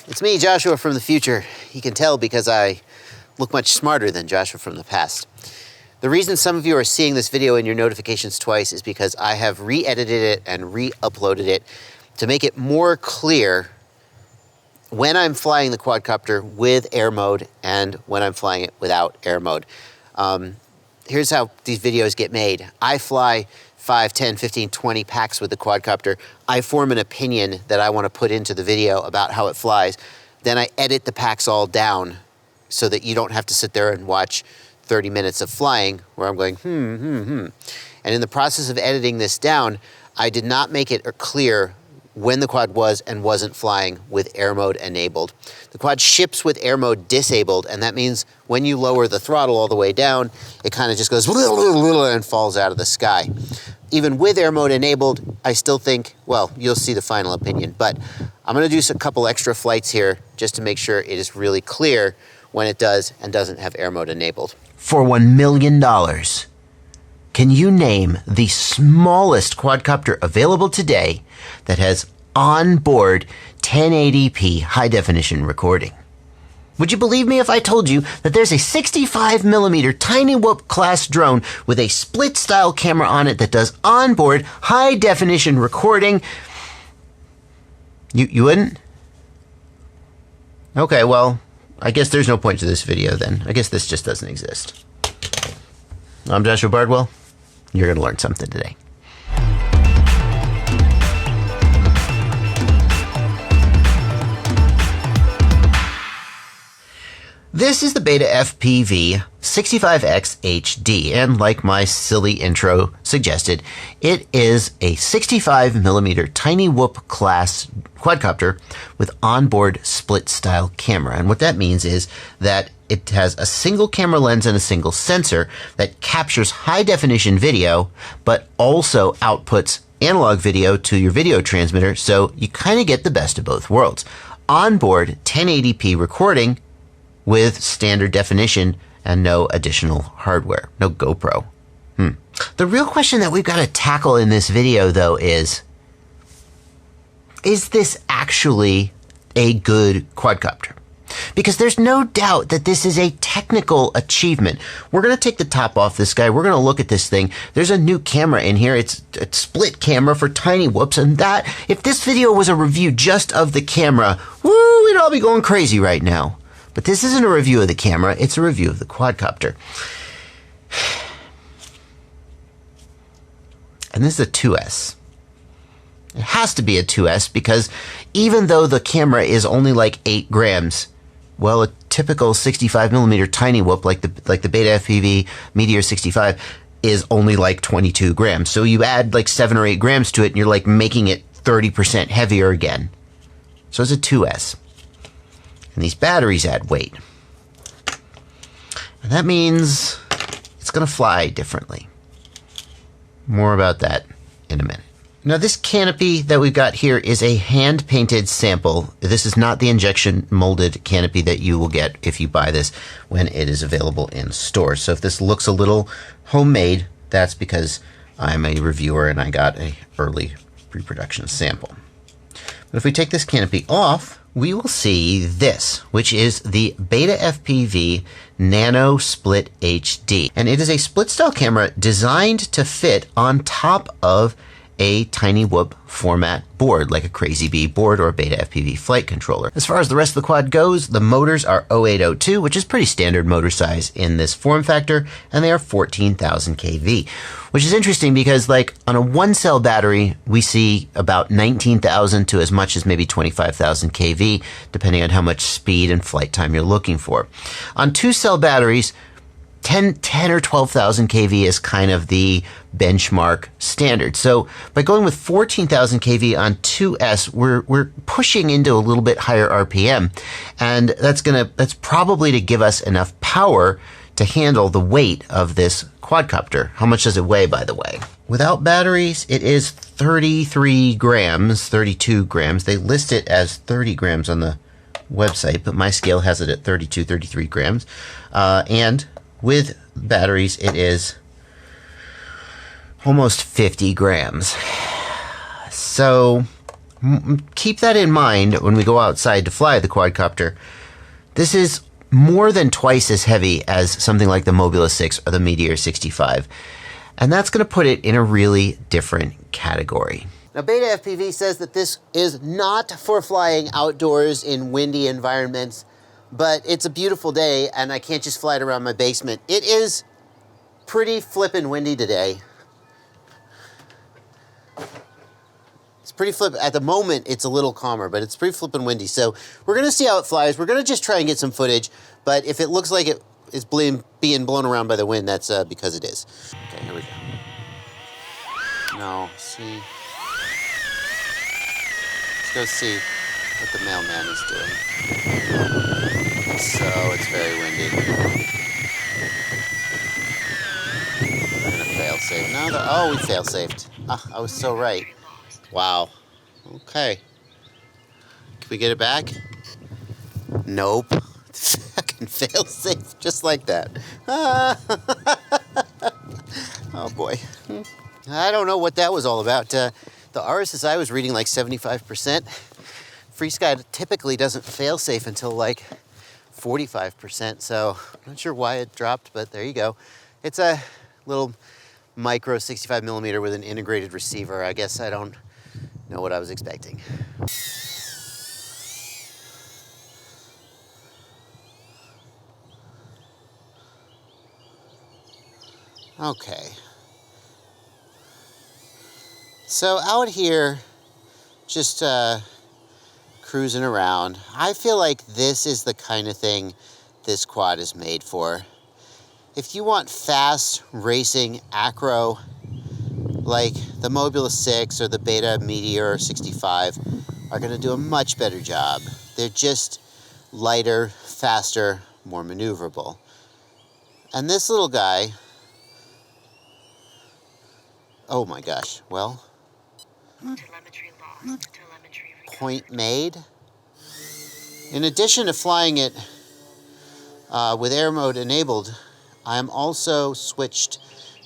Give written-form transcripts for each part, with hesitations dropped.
It's me, Joshua from the future. You can tell because I look much smarter than Joshua from the past. The reason some of you are seeing this video in your notifications twice is because I have re-edited it and re-uploaded it to make it more clear when I'm flying the quadcopter with air mode and when I'm flying it without air mode. Here's how these videos get made. I fly 5, 10, 15, 20 packs with the quadcopter. I form an opinion that I want to put into the video about how it flies. Then I edit the packs all down so that you don't have to sit there and watch 30 minutes of flying where I'm going, And in the process of editing this down, I did not make it clear when the quad was and wasn't flying with air mode enabled. The quad ships with air mode disabled, and that means when you lower the throttle all the way down, it kind of just goes and falls out of the sky. Even with air mode enabled, I still think, well, you'll see the final opinion, but I'm gonna do a couple extra flights here just to make sure it is really clear when it does and doesn't have air mode enabled. For $1 million, can you name the smallest quadcopter available today that has onboard 1080p high-definition recording? Would you believe me if I told you that there's a 65mm tiny whoop class drone with a split-style camera on it that does onboard high-definition recording? You wouldn't? Okay, well, I guess there's no point to this video then. I guess this just doesn't exist. I'm Joshua Bardwell. You're going to learn something today. This is the BetaFPV 65X HD, and like my silly intro suggested, it is a 65mm tiny whoop class quadcopter with onboard split style camera. And what that means is that it has a single camera lens and a single sensor that captures high definition video, but also outputs analog video to your video transmitter, so you kind of get the best of both worlds. Onboard 1080p recording with standard definition and no additional hardware, no GoPro. The real question that we've got to tackle in this video, though, is this actually a good quadcopter? Because there's no doubt that this is a technical achievement. We're going to take the top off this guy. We're going to look at this thing. There's a new camera in here. It's a split camera for tiny whoops. And that, if this video was a review just of the camera, woo, we'd all be going crazy right now. But this isn't a review of the camera. It's a review of the quadcopter. And this is a 2S. It has to be a 2S because even though the camera is only like 8 grams, well, a typical 65mm tiny whoop like the BetaFPV Meteor 65 is only like 22 grams. So you add like 7 or 8 grams to it and you're like making it 30% heavier again. So it's a 2S. And these batteries add weight. And that means it's going to fly differently. More about that in a minute. Now, this canopy that we've got here is a hand-painted sample. This is not the injection molded canopy that you will get if you buy this when it is available in stores. So if this looks a little homemade, that's because I'm a reviewer and I got an early pre-production sample. But if we take this canopy off, we will see this, which is the BetaFPV Nano Split HD. And it is a split-style camera designed to fit on top of a tiny whoop format board, like a Crazy Bee board or a BetaFPV flight controller. As far as the rest of the quad goes, the motors are 0802, which is pretty standard motor size in this form factor, and they are 14,000 kV, which is interesting because like on a 1-cell battery, we see about 19,000 to as much as maybe 25,000 kV, depending on how much speed and flight time you're looking for. On 2-cell batteries, 10 or 12,000 kV is kind of the benchmark standard. So by going with 14,000 kV on 2S, we're pushing into a little bit higher RPM, and that's probably to give us enough power to handle the weight of this quadcopter. How much does it weigh, by the way? Without batteries, it is 33 grams, 32 grams. They list it as 30 grams on the website, but my scale has it at 32, 33 grams. And with batteries, it is almost 50 grams. So keep that in mind when we go outside to fly the quadcopter. This is more than twice as heavy as something like the Mobula 6 or the Meteor 65. And that's going to put it in a really different category. Now, BetaFPV says that this is not for flying outdoors in windy environments, but it's a beautiful day and I can't just fly it around my basement. It is pretty flippin' windy today. It's pretty flippin'. At the moment, it's a little calmer, but it's pretty flippin' windy. So we're gonna see how it flies. We're gonna just try and get some footage, but if it looks like it is being blown around by the wind, that's because it is. Okay, here we go. No, see. Let's go see what the mailman is doing. So it's very windy. We're gonna fail safe. No, we fail safed. I was so right. Wow. Okay. Can we get it back? Nope. Fucking fail safe, just like that. Oh boy. I don't know what that was all about. The RSSI was reading like 75%. FreeSky typically doesn't fail safe until like 45%. So I'm not sure why it dropped, but there you go. It's a little micro 65 millimeter with an integrated receiver. I guess I don't know what I was expecting. Okay. So out here, just cruising around, I feel like this is the kind of thing this quad is made for. If you want fast racing acro, like the Mobula 6 or the Beta Meteor 65 are going to do a much better job. They're just lighter, faster, more maneuverable. And this little guy, oh my gosh, well, telemetry lost. Telemetry recovered. Point made. In addition to flying it with air mode enabled, I am also switched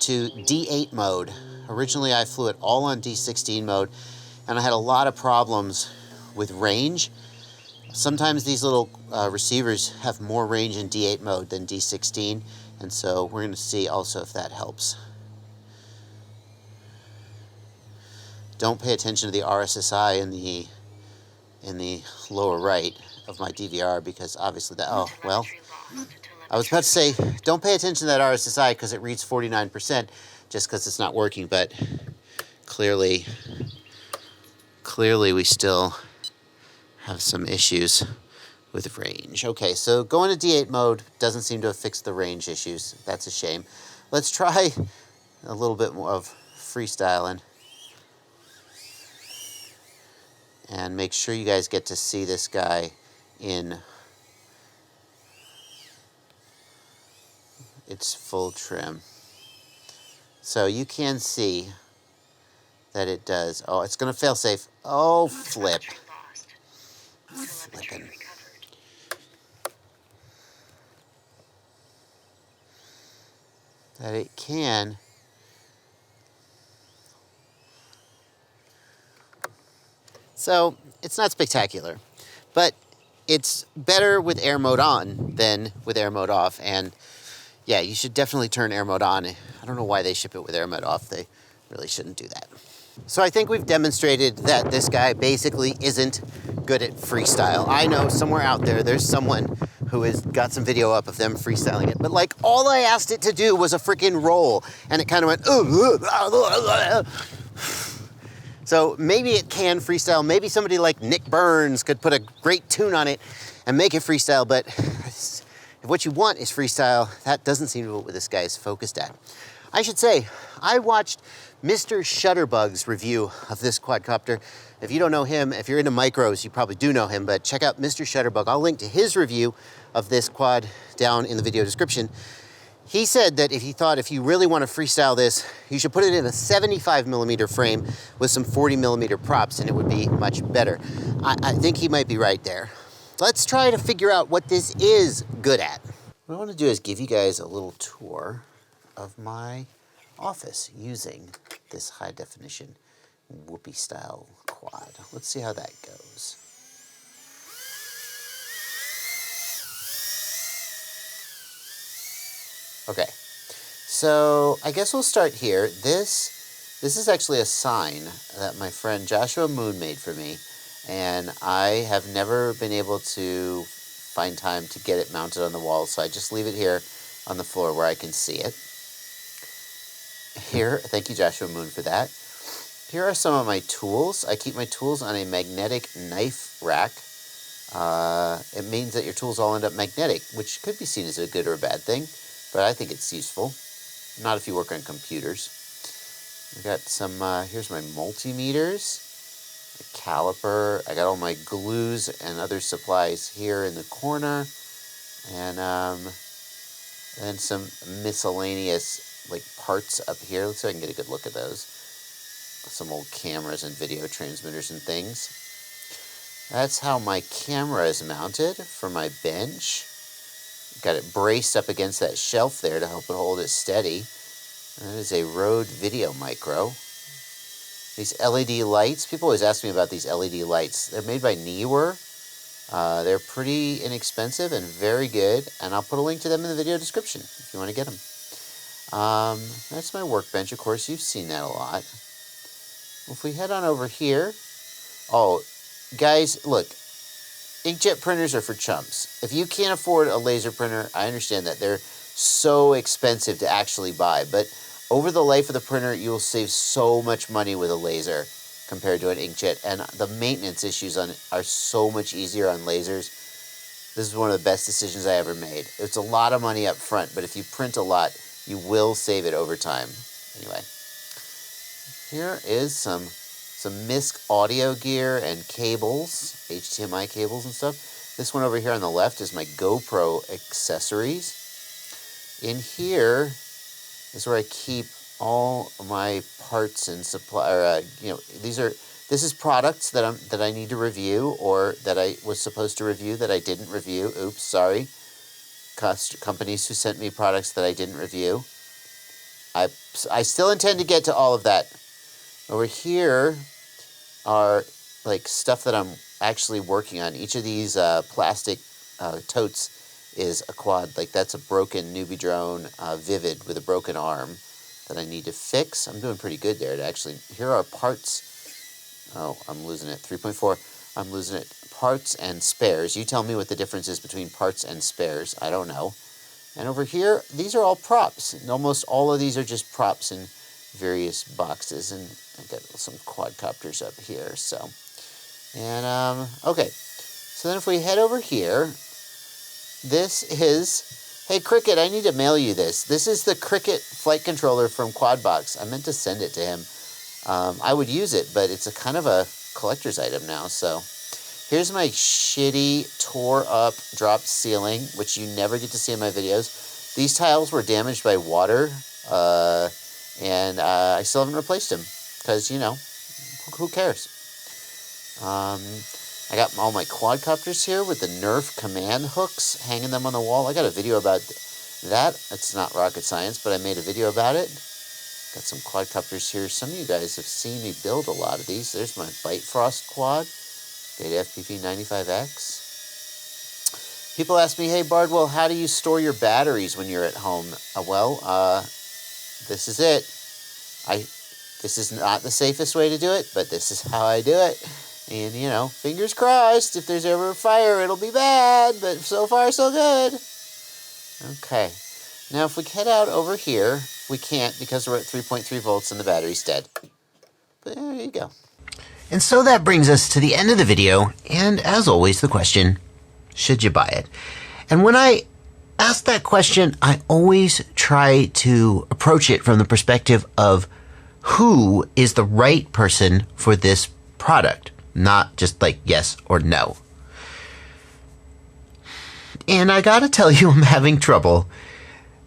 to D8 mode. Originally I flew it all on D16 mode and I had a lot of problems with range. Sometimes these little receivers have more range in D8 mode than D16, and so we're going to see also if that helps. Don't pay attention to the RSSI in the lower right of my DVR because obviously that, oh, well, I was about to say, don't pay attention to that RSSI because it reads 49% just because it's not working, but clearly we still have some issues with range. Okay, so going to D8 mode doesn't seem to have fixed the range issues. That's a shame. Let's try a little bit more of freestyling and make sure you guys get to see this guy in its full trim. So you can see that it does. Oh, it's going to fail safe. Oh, flip. Flipping. That it can. So it's not spectacular, but it's better with air mode on than with air mode off. And yeah, you should definitely turn air mode on. I don't know why they ship it with air mode off. They really shouldn't do that. So I think we've demonstrated that this guy basically isn't good at freestyle. I know somewhere out there's someone who has got some video up of them freestyling it, but like all I asked it to do was a freaking roll and it kind of went, so maybe it can freestyle. Maybe somebody like Nick Burns could put a great tune on it and make it freestyle, but if what you want is freestyle, that doesn't seem to be what this guy is focused at. I should say, I watched Mr. Shutterbug's review of this quadcopter. If you don't know him, if you're into micros, you probably do know him, but check out Mr. Shutterbug. I'll link to his review of this quad down in the video description. He said that if you really want to freestyle this, you should put it in a 75 millimeter frame with some 40 millimeter props and it would be much better. I think he might be right there. Let's try to figure out what this is good at. What I want to do is give you guys a little tour of my office using this high definition whoopee style quad. Let's see how that goes. Okay, so I guess we'll start here. This is actually a sign that my friend Joshua Moon made for me, and I have never been able to find time to get it mounted on the wall, so I just leave it here on the floor where I can see it. Here, thank you Joshua Moon for that. Here are some of my tools. I keep my tools on a magnetic knife rack. It means that your tools all end up magnetic, which could be seen as a good or a bad thing, but I think it's useful. Not if you work on computers. I've got some, here's my multimeters, a caliper. I got all my glues and other supplies here in the corner, and then some miscellaneous like parts up here. Let's see if I can get a good look at those. Some old cameras and video transmitters and things. That's how my camera is mounted for my bench. Got it braced up against that shelf there to help it hold it steady. That is a Rode Video Micro. These LED lights, people always ask me about these LED lights. They're made by Neewer. They're pretty inexpensive and very good, and I'll put a link to them in the video description if you want to get them. That's my workbench, of course, you've seen that a lot. If we head on over here, oh, guys, look, inkjet printers are for chumps. If you can't afford a laser printer, I understand that. They're so expensive to actually buy, but over the life of the printer, you'll save so much money with a laser compared to an inkjet, and the maintenance issues on it are so much easier on lasers. This is one of the best decisions I ever made. It's a lot of money up front, but if you print a lot, you will save it over time. Anyway, here is some MISC audio gear and cables, HDMI cables and stuff. This one over here on the left is my GoPro accessories. In here is where I keep all my parts and supply. This is products that I need to review, or that I was supposed to review that I didn't review. Oops, sorry. Companies who sent me products that I didn't review. I still intend to get to all of that. Over here are like stuff that I'm actually working on. Each of these plastic totes is a quad. Like that's a broken Newbie drone Vivid with a broken arm that I need to fix. I'm doing pretty good there. Here are parts. Oh, I'm losing it. 3.4. I'm losing it. Parts and spares. You tell me what the difference is between parts and spares. I don't know. And over here, these are all props. And almost all of these are just props in various boxes. And I've got some quadcopters up here. So, and okay. So then if we head over here, this is, hey Cricket, I need to mail you this. This is the Cricket flight controller from Quadbox. I meant to send it to him. I would use it, but it's a kind of a collector's item now. So here's my shitty, tore up, dropped ceiling, which you never get to see in my videos. These tiles were damaged by water, and I still haven't replaced them because, you know, who cares? I got all my quadcopters here with the Nerf command hooks, hanging them on the wall. I got a video about that. It's not rocket science, but I made a video about it. Got some quadcopters here. Some of you guys have seen me build a lot of these. There's my Bite Frost quad, BetaFPV 95X. People ask me, hey Bardwell, how do you store your batteries when you're at home? This is it. This is not the safest way to do it, but this is how I do it. And, you know, fingers crossed, if there's ever a fire, it'll be bad, but so far, so good. Okay. Now, if we head out over here, we can't because we're at 3.3 volts and the battery's dead. But there you go. And so that brings us to the end of the video, and as always, the question, should you buy it? And when I ask that question, I always try to approach it from the perspective of who is the right person for this product, not just like yes or no. And I gotta tell you, I'm having trouble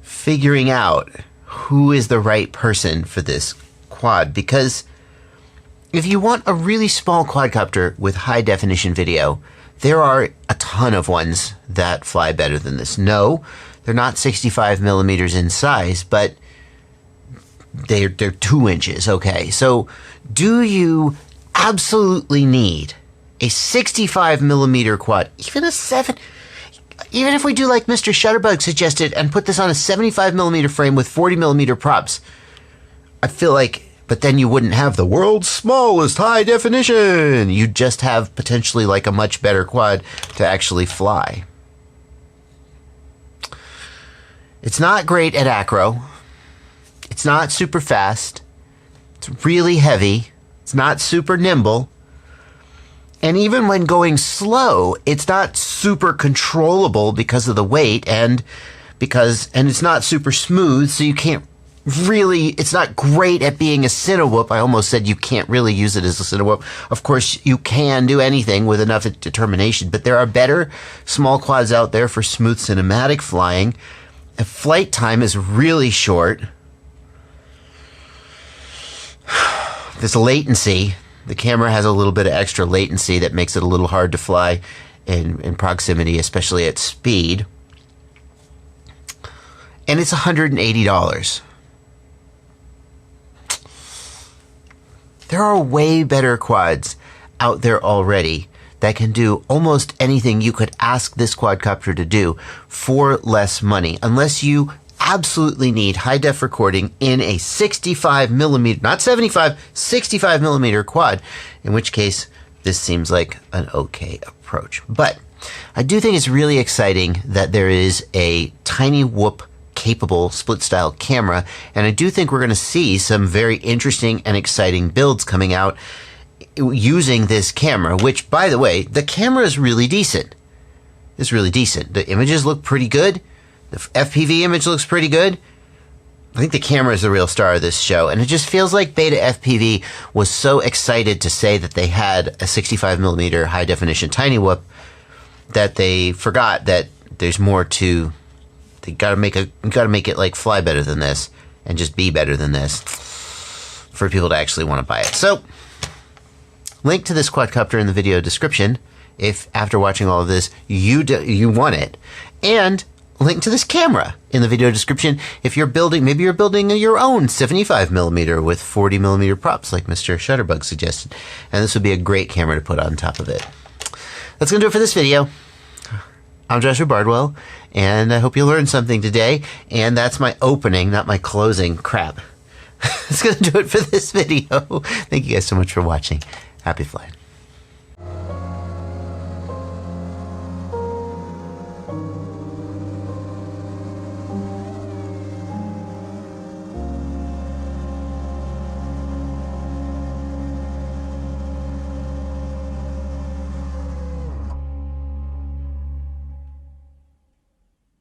figuring out who is the right person for this quad, because if you want a really small quadcopter with high definition video, there are a ton of ones that fly better than this. No, they're not 65 millimeters in size, but they're 2 inches, okay? So do you absolutely need a 65 millimeter quad, even if we do like Mr. Shutterbug suggested and put this on a 75 millimeter frame with 40 millimeter props? I feel like, but then you wouldn't have the world's smallest high definition. You'd just have potentially like a much better quad to actually fly. It's not great at acro. It's not super fast. It's really heavy. It's not super nimble. And even when going slow, it's not super controllable because of the weight and it's not super smooth, so you can't really, it's not great at being a cinewhoop. I almost said you can't really use it as a cinewhoop. Of course, you can do anything with enough determination, but there are better small quads out there for smooth cinematic flying. The flight time is really short. There's latency. The camera has a little bit of extra latency that makes it a little hard to fly in proximity, especially at speed. And it's $180. There are way better quads out there already that can do almost anything you could ask this quadcopter to do for less money, unless you absolutely need high def recording in a 65 millimeter, not 75, 65 millimeter quad, in which case this seems like an okay approach. But I do think it's really exciting that there is a tiny whoop capable split style camera, and I do think we're going to see some very interesting and exciting builds coming out using this camera, which, by the way, the camera is really decent. It's really decent. The images look pretty good. The FPV image looks pretty good. I think the camera is the real star of this show, and it just feels like BetaFPV was so excited to say that they had a 65 millimeter high definition tiny whoop that they forgot that there's more to. They gotta make it like fly better than this and just be better than this for people to actually want to buy it. So, link to this quadcopter in the video description if after watching all of this you want it, and link to this camera in the video description if you're building, maybe you're building your own 75 millimeter with 40 millimeter props like Mr. Shutterbug suggested, and this would be a great camera to put on top of it. That's gonna do it for this video. I'm Joshua Bardwell, and I hope you learned something today, and that's my opening, not my closing. Crap. That's gonna do it for this video. Thank you guys so much for watching. Happy flying.